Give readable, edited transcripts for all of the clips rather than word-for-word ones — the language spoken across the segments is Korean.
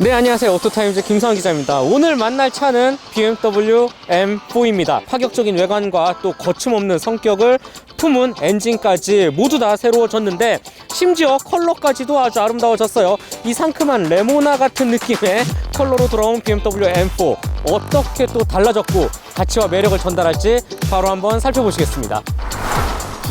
네, 안녕하세요. 오토타임즈 김성환 기자입니다. 오늘 만날 차는 BMW M4입니다. 파격적인 외관과 또 거침없는 성격을 품은 엔진까지 모두 다 새로워졌는데 심지어 컬러까지도 아주 아름다워졌어요. 이 상큼한 레모나 같은 느낌의 컬러로 돌아온 BMW M4 어떻게 또 달라졌고 가치와 매력을 전달할지 바로 한번 살펴보시겠습니다.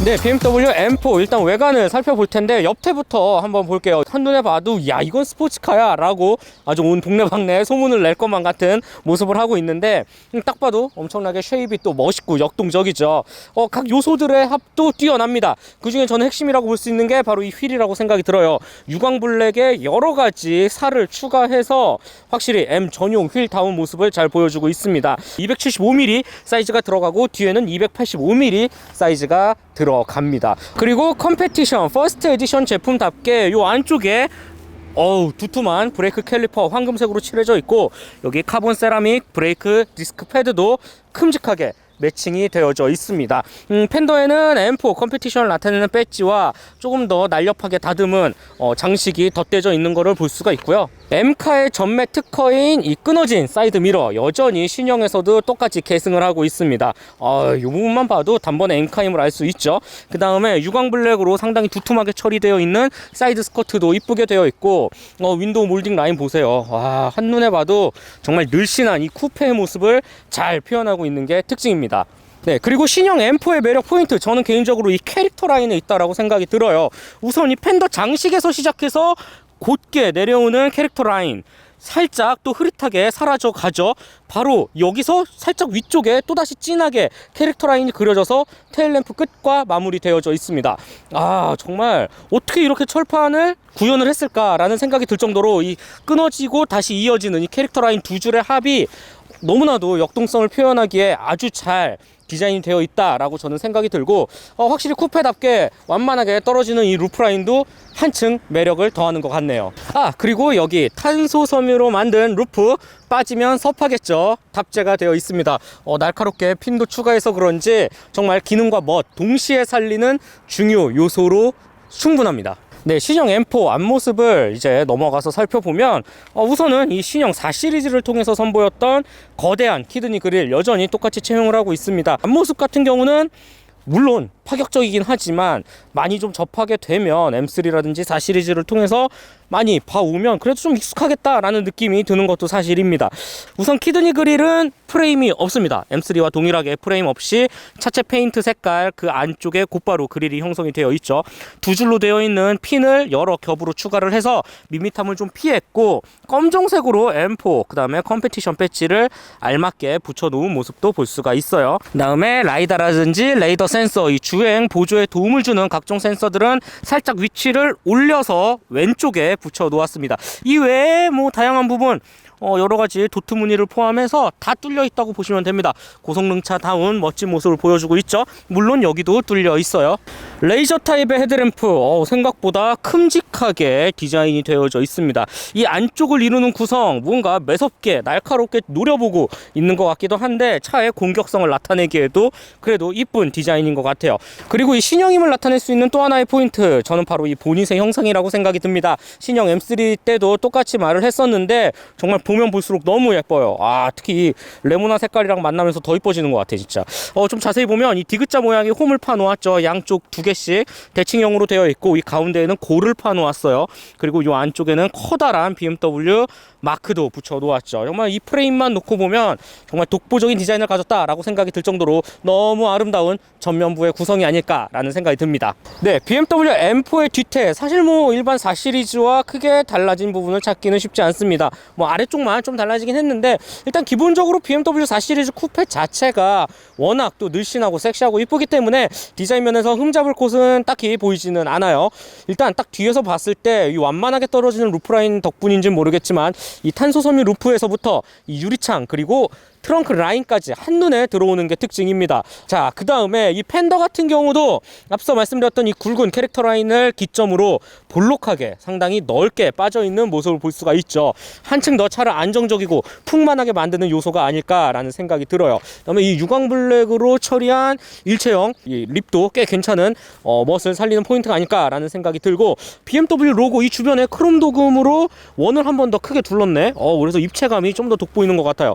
네, BMW M4 일단 외관을 살펴볼 텐데 옆태부터 한번 볼게요. 한눈에 봐도 야, 이건 스포츠카야 라고 아주 온 동네방네 소문을 낼 것만 같은 모습을 하고 있는데 딱 봐도 엄청나게 쉐입이 또 멋있고 역동적이죠. 각 요소들의 합도 뛰어납니다. 그 중에 저는 핵심이라고 볼 수 있는 게 바로 이 휠이라고 생각이 들어요. 유광 블랙에 여러 가지 살을 추가해서 확실히 M 전용 휠다운 모습을 잘 보여주고 있습니다. 275mm 사이즈가 들어가고 뒤에는 285mm 사이즈가 들어갑니다. 그리고 컴페티션 퍼스트 에디션 제품답게 요 안쪽에 두툼한 브레이크 캘리퍼 황금색으로 칠해져 있고 여기 카본 세라믹 브레이크 디스크 패드도 큼직하게 매칭이 되어져 있습니다. 팬더에는 M4 컴페티션을 나타내는 배지와 조금 더 날렵하게 다듬은 장식이 덧대져 있는 것을 볼 수가 있고요. M카의 전매 특허인 이 끊어진 사이드 미러 여전히 신형에서도 똑같이 계승을 하이 있습니다. 이 부분만 봐도 단번에 M카임을 알 수 있죠. 그 다음에 유광 블랙으로 상당히 두툼하게 처리되어 있는 사이드 스커트도 이쁘게 되어 있고 윈도우 몰딩 라인 보세요. 와, 한눈에 봐도 정말 늘씬한 이 쿠페의 모습을 잘 표현하고 있는 게 특징입니다. 네, 그리고 신형 M4의 매력 포인트, 저는 개인적으로 이 캐릭터 라인에 있다라고 생각이 들어요. 우선 이 팬더 장식에서 시작해서 곧게 내려오는 캐릭터 라인, 살짝 또 흐릿하게 사라져 가죠. 바로 여기서 살짝 위쪽에 또다시 진하게 캐릭터 라인이 그려져서 테일램프 끝과 마무리되어져 있습니다. 정말 어떻게 이렇게 철판을 구현을 했을까라는 생각이 들 정도로 이 끊어지고 다시 이어지는 이 캐릭터 라인 두 줄의 합이 너무나도 역동성을 표현하기에 아주 잘 디자인이 되어 있다라고 저는 생각이 들고 확실히 쿠페답게 완만하게 떨어지는 이 루프라인도 한층 매력을 더하는 것 같네요. 그리고 여기 탄소 섬유로 만든 루프 빠지면 섭하겠죠. 탑재가 되어 있습니다. 날카롭게 핀도 추가해서 그런지 정말 기능과 멋 동시에 살리는 중요 요소로 충분합니다. 네, 신형 M4 앞모습을 이제 넘어가서 살펴보면 우선은 이 신형 4 시리즈를 통해서 선보였던 거대한 키드니 그릴 여전히 똑같이 채용을 하고 있습니다. 앞모습 같은 경우는 물론 파격적이긴 하지만 많이 좀 접하게 되면 M3라든지 4 시리즈를 통해서 많이 봐오면 그래도 좀 익숙하겠다라는 느낌이 드는 것도 사실입니다. 우선 키드니 그릴은 프레임이 없습니다. M3와 동일하게 프레임 없이 차체 페인트 색깔 그 안쪽에 곧바로 그릴이 형성이 되어 있죠. 두 줄로 되어 있는 핀을 여러 겹으로 추가를 해서 밋밋함을 좀 피했고 검정색으로 M4 그 다음에 컴페티션 배지를 알맞게 붙여놓은 모습도 볼 수가 있어요. 그 다음에 라이다라든지 레이더 센서, 이 주행 보조에 도움을 주는 각종 센서들은 살짝 위치를 올려서 왼쪽에 붙여 놓았습니다. 이 외에 다양한 부분 여러가지 도트 무늬를 포함해서 다 뚫려 있다고 보시면 됩니다. 고성능차다운 멋진 모습을 보여주고 있죠. 물론 여기도 뚫려 있어요. 레이저 타입의 헤드램프 생각보다 큼직하게 디자인이 되어져 있습니다. 이 안쪽을 이루는 구성 뭔가 매섭게 날카롭게 노려보고 있는 것 같기도 한데 차의 공격성을 나타내기에도 그래도 이쁜 디자인인 것 같아요. 그리고 이 신형임을 나타낼 수 있는 또 하나의 포인트, 저는 바로 이 보닛의 형상이라고 생각이 듭니다. 신형 M3 때도 똑같이 말을 했었는데 정말 보면 볼수록 너무 예뻐요. 특히 이 레모나 색깔이랑 만나면서 더 이뻐지는 것 같아 진짜. 좀 자세히 보면 이 디귿자 모양의 홈을 파놓았죠. 양쪽 2개씩 대칭형으로 되어 있고 이 가운데에는 골을 파놓았어요. 그리고 이 안쪽에는 커다란 BMW 마크도 붙여 놓았죠. 정말 이 프레임만 놓고 보면 정말 독보적인 디자인을 가졌다라고 생각이 들 정도로 너무 아름다운 전면부의 구성이 아닐까라는 생각이 듭니다. 네, BMW M4의 뒤태 사실 일반 4 시리즈와 크게 달라진 부분을 찾기는 쉽지 않습니다. 아래쪽만 좀 달라지긴 했는데 일단 기본적으로 BMW 4 시리즈 쿠페 자체가 워낙 또 늘씬하고 섹시하고 이쁘기 때문에 디자인 면에서 흠잡을 곳은 딱히 보이지는 않아요. 일단 딱 뒤에서 봤을 때 이 완만하게 떨어지는 루프라인 덕분인지는 모르겠지만 이 탄소 섬유 루프에서부터 이 유리창 그리고 트렁크 라인까지 한눈에 들어오는 게 특징입니다. 자, 그 다음에 이 팬더 같은 경우도 앞서 말씀드렸던 이 굵은 캐릭터 라인을 기점으로 볼록하게 상당히 넓게 빠져있는 모습을 볼 수가 있죠. 한층 더 차를 안정적이고 풍만하게 만드는 요소가 아닐까라는 생각이 들어요. 그 다음에 이 유광 블랙으로 처리한 일체형 이 립도 꽤 괜찮은 멋을 살리는 포인트가 아닐까라는 생각이 들고, BMW 로고 이 주변에 크롬 도금으로 원을 한 번 더 크게 둘렀네. 그래서 입체감이 좀 더 돋보이는 것 같아요.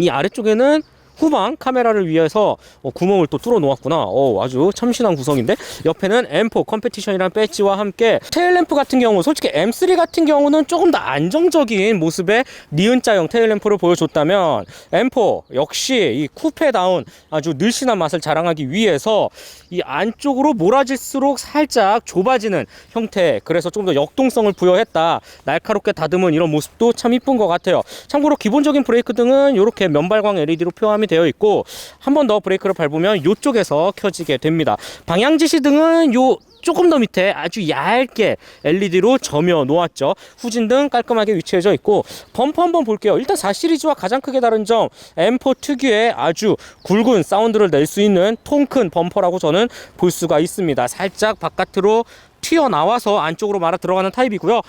이 아래쪽에는 후방 카메라를 위해서 구멍을 또 뚫어 놓았구나. 아주 참신한 구성인데, 옆에는 M4 컴페티션이라는 배지와 함께 테일램프 같은 경우, 솔직히 M3 같은 경우는 조금 더 안정적인 모습의 니은자형 테일램프를 보여줬다면, M4 역시 이 쿠페다운 아주 늘씬한 맛을 자랑하기 위해서 이 안쪽으로 몰아질수록 살짝 좁아지는 형태, 그래서 좀 더 역동성을 부여했다, 날카롭게 다듬은 이런 모습도 참 이쁜 것 같아요. 참고로 기본적인 브레이크 등은 이렇게 면발광 LED로 표함이 되어 있고, 한 번 더 브레이크를 밟으면 이쪽에서 켜지게 됩니다. 방향 지시 등은 요 조금 더 밑에 아주 얇게 LED로 점여 놓았죠. 후진등 깔끔하게 위치해져 있고, 범퍼 한번 볼게요. 일단 4시리즈와 가장 크게 다른 점, M4 특유의 아주 굵은 사운드를 낼 수 있는 통 큰 범퍼라고 저는 볼 수가 있습니다. 살짝 바깥으로 튀어나와서 안쪽으로 말아 들어가는 타입이고요.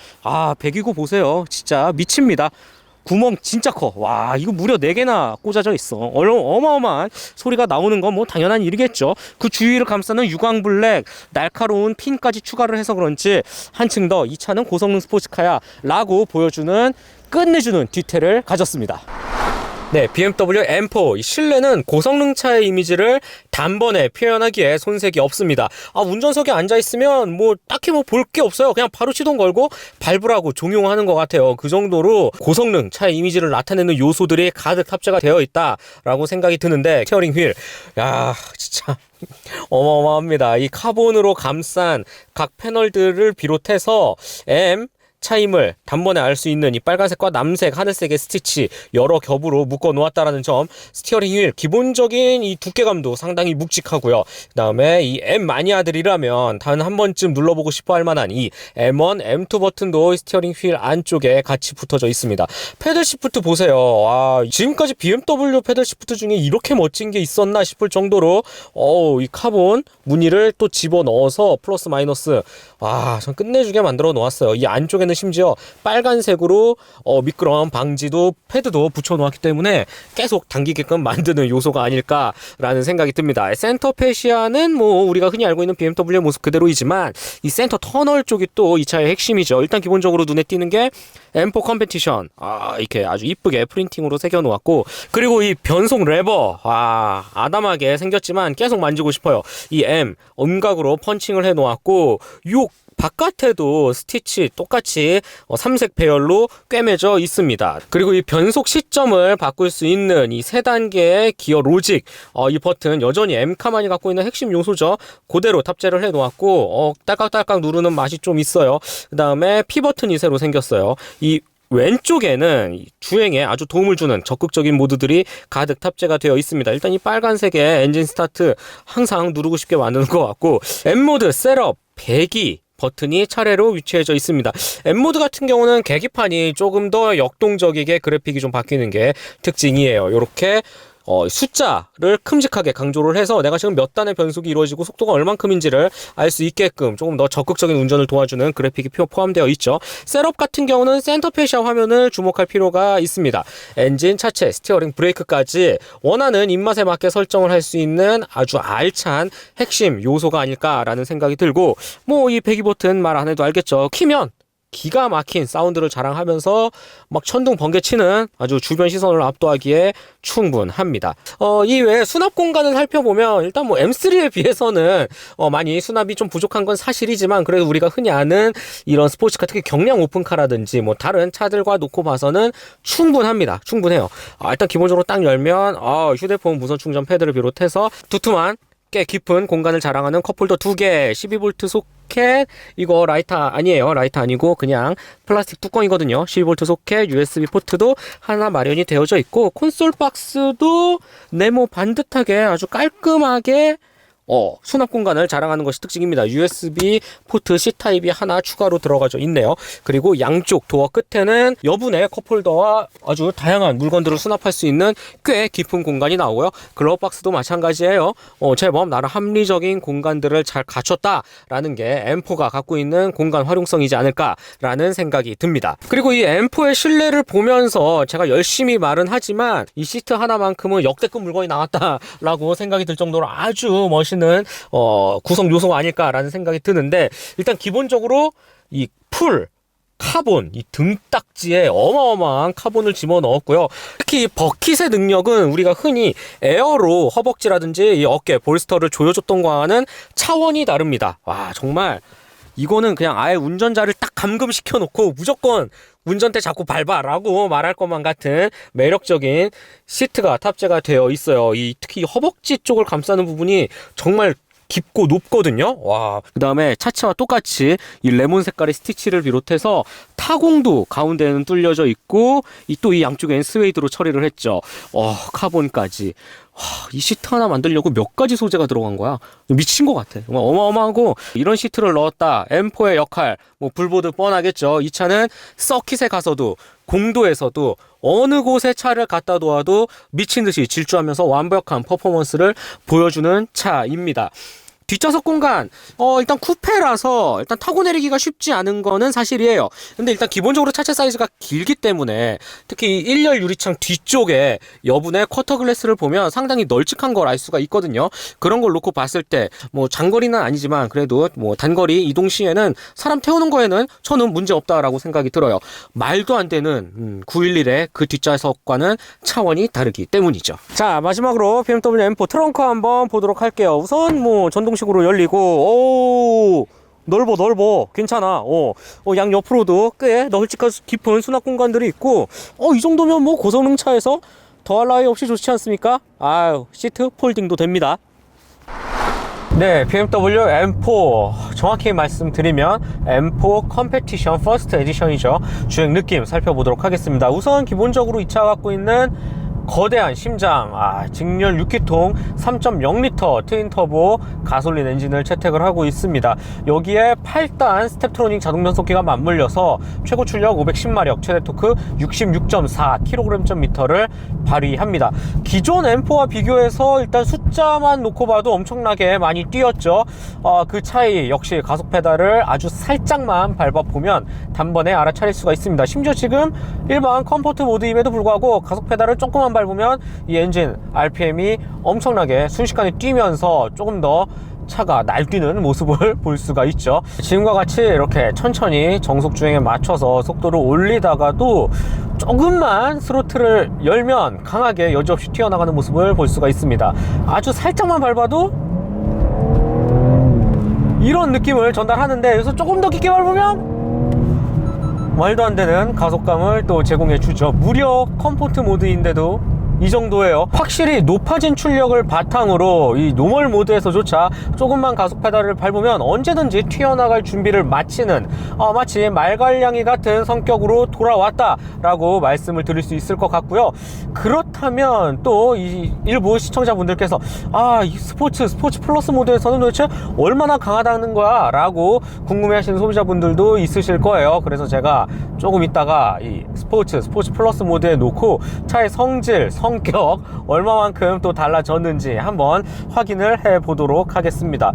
배기구 보세요. 진짜 미칩니다. 구멍 진짜 커. 와, 이거 무려 4개나 꽂아져 있어. 어마어마한 소리가 나오는 건 뭐 당연한 일이겠죠. 그 주위를 감싸는 유광 블랙, 날카로운 핀까지 추가를 해서 그런지 한층 더 이 차는 고성능 스포츠카야 라고 보여주는, 끝내주는 뒤태를 가졌습니다. 네, BMW M4 실내는 고성능차의 이미지를 단번에 표현하기에 손색이 없습니다. 운전석에 앉아있으면 뭐 딱히 뭐 볼 게 없어요. 그냥 바로 시동 걸고 밟으라고 종용하는 것 같아요. 그 정도로 고성능 차의 이미지를 나타내는 요소들이 가득 탑재가 되어 있다라고 생각이 드는데, 스티어링 휠, 야 진짜 어마어마합니다. 이 카본으로 감싼 각 패널들을 비롯해서 차임을 단번에 알 수 있는 이 빨간색과 남색, 하늘색의 스티치 여러 겹으로 묶어 놓았다라는 점, 스티어링 휠 기본적인 이 두께감도 상당히 묵직하고요. 그 다음에 이 M 마니아들이라면 단 한 번쯤 눌러보고 싶어 할 만한 이 M1, M2 버튼도 스티어링 휠 안쪽에 같이 붙어져 있습니다. 패들 시프트 보세요. 지금까지 BMW 패들 시프트 중에 이렇게 멋진 게 있었나 싶을 정도로 이 카본 무늬를 또 집어넣어서 플러스 마이너스 전 끝내주게 만들어 놓았어요. 이 안쪽에는 심지어 빨간색으로 미끄럼 방지도 패드도 붙여 놓았기 때문에 계속 당기게끔 만드는 요소가 아닐까라는 생각이 듭니다. 센터 페시아는 뭐 우리가 흔히 알고 있는 BMW의 모습 그대로이지만, 이 센터 터널 쪽이 또 이 차의 핵심이죠. 일단 기본적으로 눈에 띄는 게 M4 컴페티션, 이렇게 아주 이쁘게 프린팅으로 새겨 놓았고, 그리고 이 변속 레버, 아담하게 생겼지만 계속 만지고 싶어요. 이 음각으로 펀칭을 해 놓았고, 요 바깥에도 스티치 똑같이 삼색 배열로 꿰매져 있습니다. 그리고 이 변속 시점을 바꿀 수 있는 이 3단계의 기어 로직, 이 버튼 여전히 M카만이 갖고 있는 핵심 요소죠. 그대로 탑재를 해 놓았고, 딸깍딸깍 누르는 맛이 좀 있어요. 그 다음에 P 버튼이 새로 생겼어요. 이 왼쪽에는 주행에 아주 도움을 주는 적극적인 모드들이 가득 탑재가 되어 있습니다. 일단 이 빨간색의 엔진 스타트 항상 누르고 싶게 만드는 것 같고, M모드, 셋업, 배기 버튼이 차례로 위치해져 있습니다. M모드 같은 경우는 계기판이 조금 더 역동적이게 그래픽이 좀 바뀌는 게 특징이에요. 이렇게 숫자를 큼직하게 강조를 해서 내가 지금 몇 단의 변속이 이루어지고 속도가 얼만큼인지를 알 수 있게끔 조금 더 적극적인 운전을 도와주는 그래픽이 포함되어 있죠. 셋업 같은 경우는 센터 페시아 화면을 주목할 필요가 있습니다. 엔진, 차체, 스티어링, 브레이크까지 원하는 입맛에 맞게 설정을 할 수 있는 아주 알찬 핵심 요소가 아닐까라는 생각이 들고, 뭐 이 배기 버튼 말 안 해도 알겠죠. 키면 기가 막힌 사운드를 자랑하면서 막 천둥 번개 치는 아주 주변 시선을 압도하기에 충분합니다. 이 외에 수납 공간을 살펴보면 일단 뭐 M3에 비해서는 많이 수납이 좀 부족한 건 사실이지만, 그래도 우리가 흔히 아는 이런 스포츠카, 특히 경량 오픈카라든지 뭐 다른 차들과 놓고 봐서는 충분합니다. 충분해요. 일단 기본적으로 딱 열면 휴대폰 무선 충전 패드를 비롯해서 두툼한 꽤 깊은 공간을 자랑하는 컵홀더 2개, 12V 소켓, 이거 라이터 아니에요. 라이터 아니고 그냥 플라스틱 뚜껑이거든요. 12V 소켓, USB 포트도 하나 마련이 되어져 있고, 콘솔 박스도 네모 반듯하게 아주 깔끔하게 수납 공간을 자랑하는 것이 특징입니다. USB 포트 C타입이 하나 추가로 들어가져 있네요. 그리고 양쪽 도어 끝에는 여분의 컵홀더와 아주 다양한 물건들을 수납할 수 있는 꽤 깊은 공간이 나오고요. 글러브박스도 마찬가지예요. 제법 나름 합리적인 공간들을 잘 갖췄다라는 게 M4가 갖고 있는 공간 활용성이지 않을까라는 생각이 듭니다. 그리고 이 M4의 실내를 보면서 제가 열심히 말은 하지만 이 시트 하나만큼은 역대급 물건이 나왔다라고 생각이 들 정도로 아주 멋있는 구성 요소가 아닐까라는 생각이 드는데, 일단 기본적으로 이 풀 카본, 이 등딱지에 어마어마한 카본을 집어넣었고요. 특히 이 버킷의 능력은 우리가 흔히 에어로 허벅지라든지 이 어깨, 볼스터를 조여줬던 거와는 차원이 다릅니다. 와, 정말 이거는 그냥 아예 운전자를 딱 감금시켜 놓고 무조건 운전대 잡고 밟아 라고 말할 것만 같은 매력적인 시트가 탑재가 되어 있어요. 특히 허벅지 쪽을 감싸는 부분이 정말 깊고 높거든요. 와, 그 다음에 차체와 똑같이 이 레몬 색깔의 스티치를 비롯해서 타공도 가운데는 뚫려져 있고 또 이 양쪽엔 스웨이드로 처리를 했죠. 카본까지. 이 시트 하나 만들려고 몇 가지 소재가 들어간 거야. 미친 것 같아. 정말 어마어마하고, 이런 시트를 넣었다. M4의 역할, 불보듯 뻔하겠죠. 이 차는 서킷에 가서도, 공도에서도, 어느 곳에 차를 갖다 놓아도 미친 듯이 질주하면서 완벽한 퍼포먼스를 보여주는 차입니다. 뒷좌석 공간, 일단 쿠페라서 일단 타고 내리기가 쉽지 않은 거는 사실이에요. 근데 일단 기본적으로 차체 사이즈가 길기 때문에 특히 1열 유리창 뒤쪽에 여분의 쿼터 글래스를 보면 상당히 널찍한 걸 알 수가 있거든요. 그런 걸 놓고 봤을 때 장거리는 아니지만 그래도 단거리 이동 시에는 사람 태우는 거에는 저는 문제 없다라고 생각이 들어요. 말도 안 되는 911의 그 뒷좌석과는 차원이 다르기 때문이죠. 자, 마지막으로 BMW M4 트렁크 한번 보도록 할게요. 우선 전동식으로 열리고, 넓어. 괜찮아. 양 옆으로도 꽤 널찍한 깊은 수납 공간들이 있고, 이 정도면 고성능 차에서 더할 나위 없이 좋지 않습니까? 시트 폴딩도 됩니다. 네, BMW M4 정확히 말씀드리면 M4 컴페티션 퍼스트 에디션이죠. 주행 느낌 살펴보도록 하겠습니다. 우선 기본적으로 이 차가 갖고 있는 거대한 심장, 직렬 6기통 3.0L 트윈터보 가솔린 엔진을 채택을 하고 있습니다. 여기에 8단 스텝트로닉 자동 변속기가 맞물려서 최고 출력 510마력, 최대 토크 66.4kgm를 발휘합니다. 기존 M4와 비교해서 일단 숫자만 놓고 봐도 엄청나게 많이 뛰었죠. 그 차이 역시 가속 페달을 아주 살짝만 밟아보면 단번에 알아차릴 수가 있습니다. 심지어 지금 일반 컴포트 모드임에도 불구하고 가속 페달을 조금만 밟으면 이 엔진 RPM이 엄청나게 순식간에 뛰면서 조금 더 차가 날뛰는 모습을 볼 수가 있죠. 지금과 같이 이렇게 천천히 정속 주행에 맞춰서 속도를 올리다가도 조금만 스로틀을 열면 강하게 여지없이 튀어나가는 모습을 볼 수가 있습니다. 아주 살짝만 밟아도 이런 느낌을 전달하는데, 여기서 조금 더 깊게 밟으면 말도 안 되는 가속감을 또 제공해 주죠. 무려 컴포트 모드인데도 이 정도예요. 확실히 높아진 출력을 바탕으로 이 노멀 모드에서조차 조금만 가속 페달을 밟으면 언제든지 튀어나갈 준비를 마치는, 마치 말괄량이 같은 성격으로 돌아왔다 라고 말씀을 드릴 수 있을 것 같고요. 그렇다면 또 이 일부 시청자분들께서 이 스포츠 플러스 모드에서는 도대체 얼마나 강하다는 거야 라고 궁금해 하시는 소비자분들도 있으실 거예요. 그래서 제가 조금 있다가 이 스포츠 플러스 모드에 놓고 차의 성질, 성격 얼마만큼 또 달라졌는지 한번 확인을 해 보도록 하겠습니다.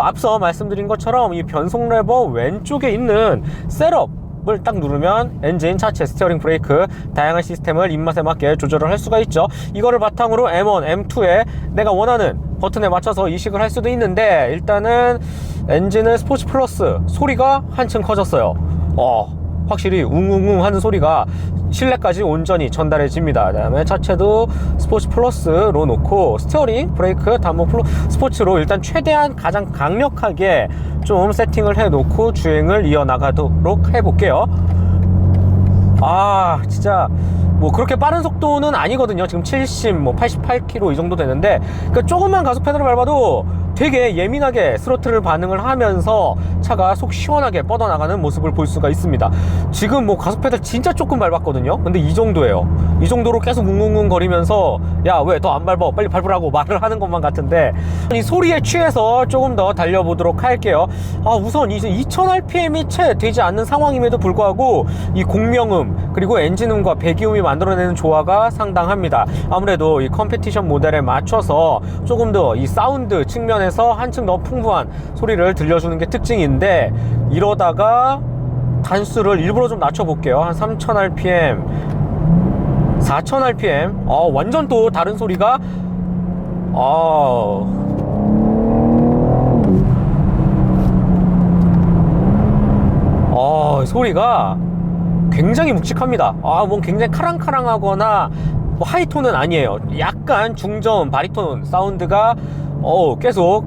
앞서 말씀드린 것처럼 이 변속 레버 왼쪽에 있는 셋업을 딱 누르면 엔진, 차체, 스티어링, 브레이크 다양한 시스템을 입맛에 맞게 조절을 할 수가 있죠. 이거를 바탕으로 M1, M2에 내가 원하는 버튼에 맞춰서 이식을 할 수도 있는데, 일단은 엔진은 스포츠 플러스 소리가 한층 커졌어요. 확실히 웅웅웅 하는 소리가 실내까지 온전히 전달해집니다. 그 다음에 차체도 스포츠 플러스로 놓고 스티어링, 브레이크, 단모 스포츠로 일단 최대한 가장 강력하게 좀 세팅을 해 놓고 주행을 이어나가도록 해볼게요. 진짜 그렇게 빠른 속도는 아니거든요. 지금 70, 88km 이 정도 되는데, 그러니까 조금만 가속 페달을 밟아도 되게 예민하게 스로틀을 반응을 하면서 차가 속 시원하게 뻗어나가는 모습을 볼 수가 있습니다. 지금 뭐 가속 페달 진짜 조금 밟았거든요. 근데 이 정도예요. 이 정도로 계속 웅웅웅 거리면서 야, 왜 더 안 밟아? 빨리 밟으라고 말을 하는 것만 같은데, 이 소리에 취해서 조금 더 달려보도록 할게요. 우선 이제 2000rpm이 채 되지 않는 상황임에도 불구하고 이 공명음 그리고 엔진음과 배기음이 만들어내는 조화가 상당합니다. 아무래도 이 컴페티션 모델에 맞춰서 조금 더 이 사운드 측면에서 한층 더 풍부한 소리를 들려주는 게 특징인데, 이러다가 단수를 일부러 좀 낮춰볼게요. 한 3000rpm 4000rpm 완전 또 다른 소리가 소리가 굉장히 묵직합니다. 뭐 굉장히 카랑카랑하거나 뭐 하이톤은 아니에요. 약간 중저음 바리톤 사운드가 계속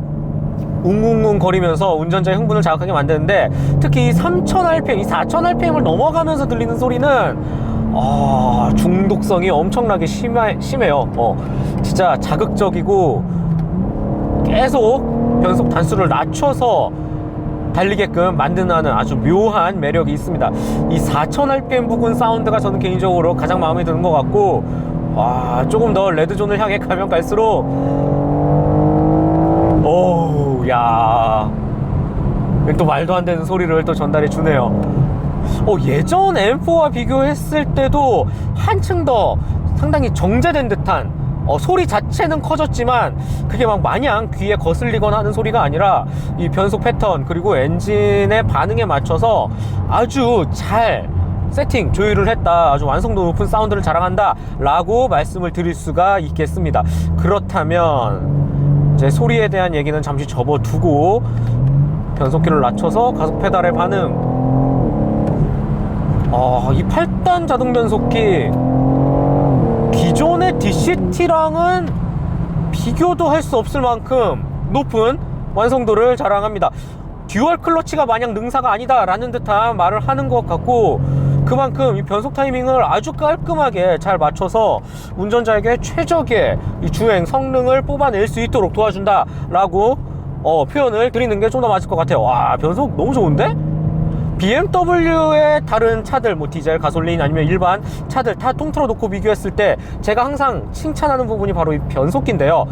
웅웅웅 거리면서 운전자의 흥분을 자극하게 만드는데, 특히 이 3000rpm, 이 4000rpm을 넘어가면서 들리는 소리는 중독성이 엄청나게 심해요. 진짜 자극적이고 계속 변속 단수를 낮춰서 달리게끔 만드는 아주 묘한 매력이 있습니다. 이 4000rpm 부근 사운드가 저는 개인적으로 가장 마음에 드는 것 같고, 조금 더 레드존을 향해 가면 갈수록 야, 또 말도 안 되는 소리를 또 전달해 주네요. 예전 M4와 비교했을 때도 한층 더 상당히 정제된 듯한 소리 자체는 커졌지만, 그게 막 마냥 귀에 거슬리거나 하는 소리가 아니라 이 변속 패턴 그리고 엔진의 반응에 맞춰서 아주 잘 세팅 조율을 했다, 아주 완성도 높은 사운드를 자랑한다 라고 말씀을 드릴 수가 있겠습니다. 그렇다면 이제 소리에 대한 얘기는 잠시 접어두고 변속기를 낮춰서 가속 페달의 반응, 이 8단 자동 변속기 기존의 DCT랑은 비교도 할 수 없을 만큼 높은 완성도를 자랑합니다. 듀얼 클러치가 마냥 능사가 아니다 라는 듯한 말을 하는 것 같고, 그만큼 이 변속 타이밍을 아주 깔끔하게 잘 맞춰서 운전자에게 최적의 이 주행 성능을 뽑아낼 수 있도록 도와준다 라고 표현을 드리는 게 좀 더 맞을 것 같아요. 변속 너무 좋은데? BMW의 다른 차들, 뭐 디젤, 가솔린 아니면 일반 차들 다 통틀어 놓고 비교했을 때 제가 항상 칭찬하는 부분이 바로 이 변속기인데요.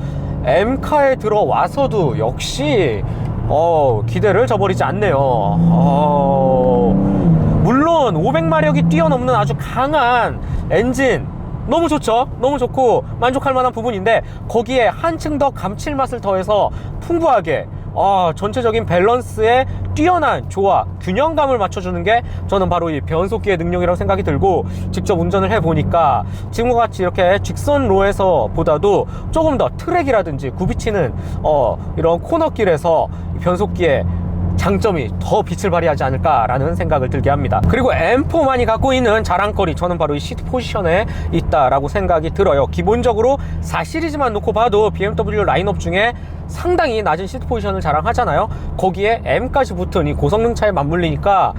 M카에 들어와서도 역시 기대를 저버리지 않네요. 물론 500마력이 뛰어넘는 아주 강한 엔진 너무 좋죠. 너무 좋고 만족할 만한 부분인데, 거기에 한층 더 감칠맛을 더해서 풍부하게 전체적인 밸런스에 뛰어난 조화, 균형감을 맞춰주는 게 저는 바로 이 변속기의 능력이라고 생각이 들고, 직접 운전을 해보니까 지금과 같이 이렇게 직선로에서 보다도 조금 더 트랙이라든지 굽이치는 이런 코너길에서 변속기의 장점이 더 빛을 발휘하지 않을까라는 생각을 들게 합니다. 그리고 M4만이 갖고 있는 자랑거리, 저는 바로 이 시트 포지션에 있다라고 생각이 들어요. 기본적으로 4시리즈만 놓고 봐도 BMW 라인업 중에 상당히 낮은 시트 포지션을 자랑하잖아요. 거기에 M까지 붙은 이 고성능차에 맞물리니까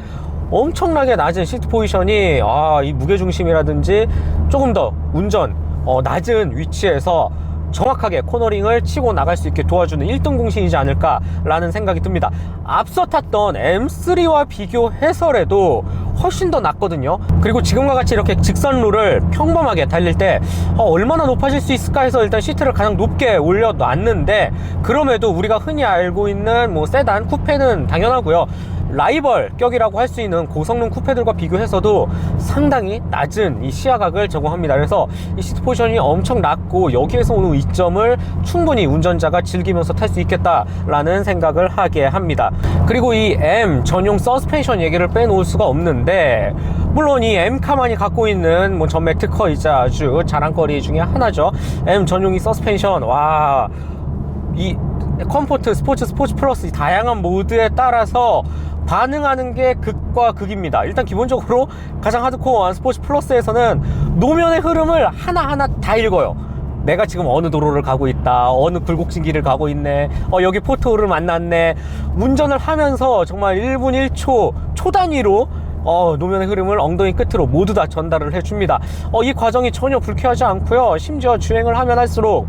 엄청나게 낮은 시트 포지션이 이 무게중심이라든지 조금 더 운전 낮은 위치에서 정확하게 코너링을 치고 나갈 수 있게 도와주는 1등 공신이지 않을까라는 생각이 듭니다. 앞서 탔던 M3와 비교해서라도 훨씬 더 낫거든요. 그리고 지금과 같이 이렇게 직선로를 평범하게 달릴 때 얼마나 높아질 수 있을까 해서 일단 시트를 가장 높게 올려놨는데, 그럼에도 우리가 흔히 알고 있는 뭐 세단, 쿠페는 당연하고요, 라이벌 격이라고 할 수 있는 고성능 쿠페들과 비교해서도 상당히 낮은 이 시야각을 제공합니다. 그래서 이 시트 포지션이 엄청 낮고, 여기에서 오는 이점을 충분히 운전자가 즐기면서 탈 수 있겠다라는 생각을 하게 합니다. 그리고 이 M 전용 서스펜션 얘기를 빼놓을 수가 없는데, 물론 이 M카만이 갖고 있는 뭐 전매 특허이자 아주 자랑거리 중에 하나죠. M 전용이 서스펜션, 이 컴포트, 스포츠 플러스 다양한 모드에 따라서 반응하는 게 극과 극입니다. 일단 기본적으로 가장 하드코어한 스포츠 플러스에서는 노면의 흐름을 하나하나 다 읽어요. 내가 지금 어느 도로를 가고 있다, 어느 굴곡진길을 가고 있네, 여기 포토를 만났네. 운전을 하면서 정말 1분 1초 초 단위로 노면의 흐름을 엉덩이 끝으로 모두 다 전달을 해줍니다. 이 과정이 전혀 불쾌하지 않고요. 심지어 주행을 하면 할수록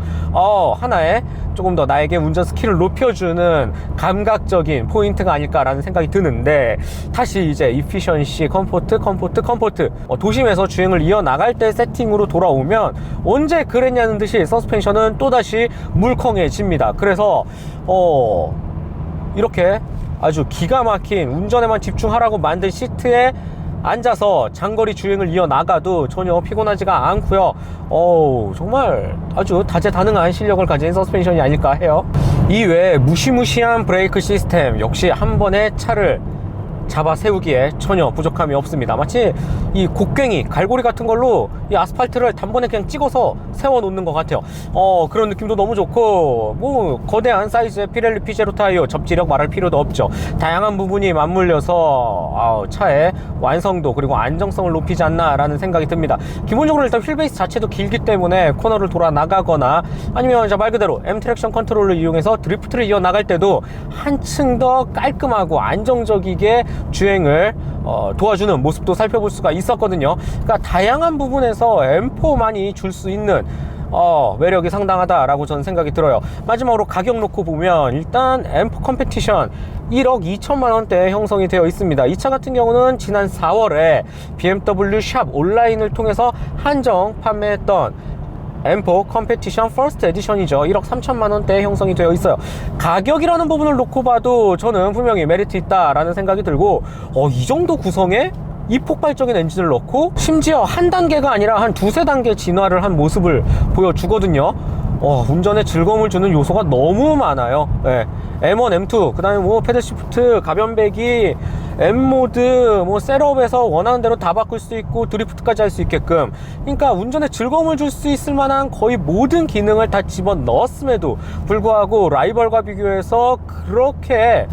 하나의 조금 더 나에게 운전 스킬을 높여주는 감각적인 포인트가 아닐까라는 생각이 드는데, 다시 이제 이피션시, 컴포트 도심에서 주행을 이어나갈 때 세팅으로 돌아오면 언제 그랬냐는 듯이 서스펜션은 또다시 물컹해집니다. 그래서 이렇게 아주 기가 막힌 운전에만 집중하라고 만든 시트에 앉아서 장거리 주행을 이어나가도 전혀 피곤하지가 않고요. 정말 아주 다재다능한 실력을 가진 서스펜션이 아닐까 해요. 이외에 무시무시한 브레이크 시스템 역시 한 번에 차를 잡아 세우기에 전혀 부족함이 없습니다. 마치 이 곡괭이, 갈고리 같은 걸로 이 아스팔트를 단번에 그냥 찍어서 세워 놓는 것 같아요. 그런 느낌도 너무 좋고, 뭐 거대한 사이즈의 피렐리 피제로 타이어, 접지력 말할 필요도 없죠. 다양한 부분이 맞물려서 차의 완성도 그리고 안정성을 높이지 않나 라는 생각이 듭니다. 기본적으로 일단 휠베이스 자체도 길기 때문에 코너를 돌아 나가거나 아니면 말 그대로 M 트랙션 컨트롤을 이용해서 드리프트를 이어 나갈 때도 한층 더 깔끔하고 안정적이게 주행을 도와주는 모습도 살펴볼 수가 있었거든요. 그러니까 다양한 부분에서 M4만이 줄 수 있는 매력이 상당하다라고 저는 생각이 들어요. 마지막으로 가격 놓고 보면 일단 M4 컴페티션 1억 2천만 원대에 형성이 되어 있습니다. 이 차 같은 경우는 지난 4월에 BMW 샵 온라인을 통해서 한정 판매했던 M4 컴페티션 퍼스트 에디션이죠. 1억 3천만 원대에 형성이 되어 있어요. 가격이라는 부분을 놓고 봐도 저는 분명히 메리트 있다라는 생각이 들고, 이 정도 구성에 이 폭발적인 엔진을 넣고 심지어 한 단계가 아니라 한 두세 단계 진화를 한 모습을 보여주거든요. 운전에 즐거움을 주는 요소가 너무 많아요. M1, M2, 그 다음에 뭐 패들 시프트, 가변배기, M모드, 뭐 셋업에서 원하는 대로 다 바꿀 수 있고 드리프트까지 할 수 있게끔, 그러니까 운전에 즐거움을 줄 수 있을 만한 거의 모든 기능을 다 집어 넣었음에도 불구하고 라이벌과 비교해서 그렇게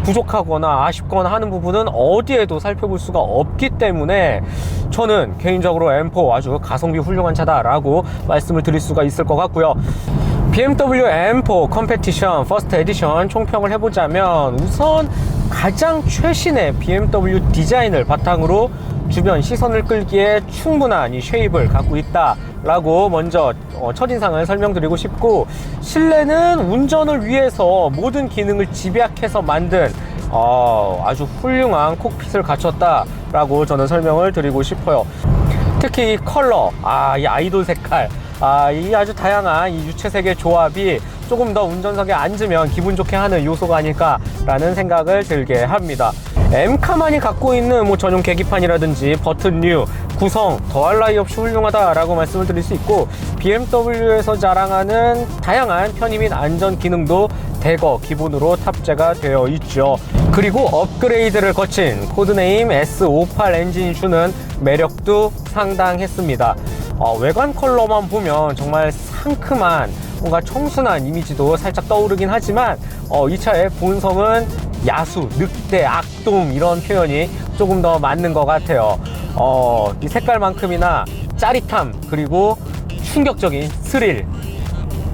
부족하거나 아쉽거나 하는 부분은 어디에도 살펴볼 수가 없기 때문에 저는 개인적으로 M4 아주 가성비 훌륭한 차다라고 말씀을 드릴 수가 있을 것 같고요. BMW M4 컴페티션 퍼스트 에디션 총평을 해보자면, 우선 가장 최신의 BMW 디자인을 바탕으로 주변 시선을 끌기에 충분한 이 쉐입을 갖고 있다 라고 먼저 첫인상을 설명드리고 싶고, 실내는 운전을 위해서 모든 기능을 집약해서 만든 아주 훌륭한 콕핏을 갖췄다 라고 저는 설명을 드리고 싶어요. 특히 이 컬러, 이 아이돌 색깔, 이 아주 다양한 이 유채색의 조합이 조금 더 운전석에 앉으면 기분 좋게 하는 요소가 아닐까라는 생각을 들게 합니다. M카만이 갖고 있는 뭐 전용 계기판이라든지 버튼류, 구성 더할 나위 없이 훌륭하다라고 말씀을 드릴 수 있고, BMW에서 자랑하는 다양한 편의 및 안전 기능도 대거 기본으로 탑재가 되어 있죠. 그리고 업그레이드를 거친 코드네임 S58 엔진이 주는 매력도 상당했습니다. 외관 컬러만 보면 정말 상큼한 뭔가 청순한 이미지도 살짝 떠오르긴 하지만 이 차의 본성은 야수, 늑대, 악동 이런 표현이 조금 더 맞는 것 같아요. 이 색깔만큼이나 짜릿함 그리고 충격적인 스릴,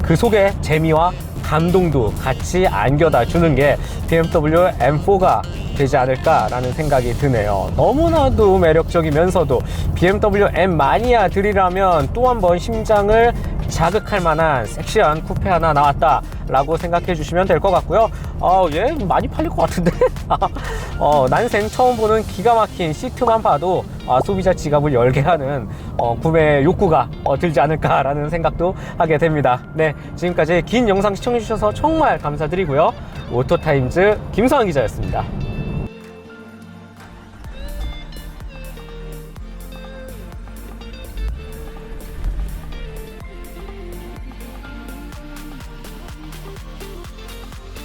그 속에 재미와 감동도 같이 안겨다 주는 게 BMW M4가 되지 않을까라는 생각이 드네요. 너무나도 매력적이면서도 BMW M 마니아들이라면 또 한 번 심장을 자극할 만한 섹시한 쿠페 하나 나왔다 라고 생각해 주시면 될 것 같고요. 얘 많이 팔릴 것 같은데 난생 처음 보는 기가 막힌 시트만 봐도 소비자 지갑을 열게 하는 구매 욕구가 들지 않을까 라는 생각도 하게 됩니다. 네, 지금까지 긴 영상 시청해 주셔서 정말 감사드리고요. 오토타임즈 김성환 기자였습니다.